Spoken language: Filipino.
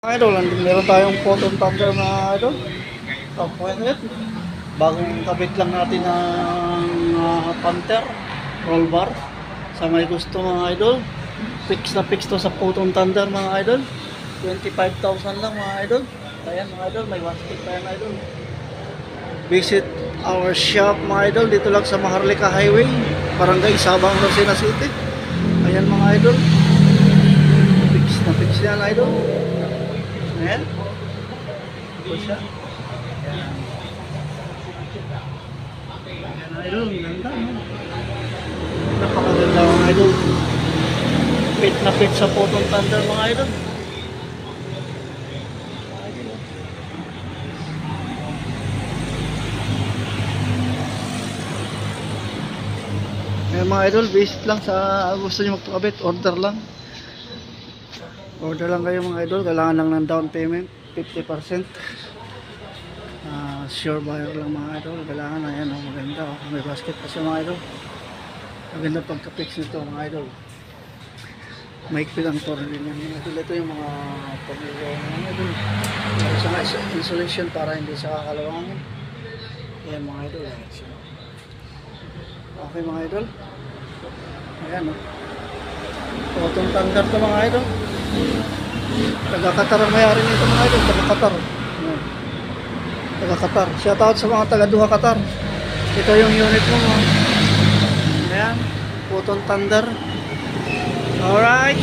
Idol, meron tayong photon thunder na idol. Appointment. Bagong kabit lang natin ng Panther roll bar. Sa may gusto mga idol. Fix na fix to sa photon thunder mga idol. 25,000 lang mga idol. Ayan mga idol, may one stick tayo mga idol. Visit our shop mga idol. Dito lang sa Maharlika Highway, Barangay Sabang, Lucena City. Ayan mga idol. Fix na fix yan idol. Ayan. Ito siya. Ayan idol, ganda. Napakaganda mga idol. Fit na fit sa photon thunder mga idol. Ayan mga idol, visit lang sa gusto nyo magpakabit, order lang. Order lang kayo mga idol, kailangan lang ng down payment 50%. Sure buyer lang mga idol, kailangan na yan, maganda. May basket pa siya mga idol. Maganda pagka-fix nito mga idol. Maikpil ang torn din yan mga idol. Ito yung mga tornilyo mga idol. Meron sa insulation para hindi sa kakalawangin. Ayan mga idol. Okay mga idol. Ayan o. Photon thunder to mga idol. Taga-Qatar ang mayari nito mga idol. Taga-Qatar. Taga-Qatar. Shoutout sa mga taga-Duha Qatar. Ito yung unit mo. Ayan. Photon thunder. Alright.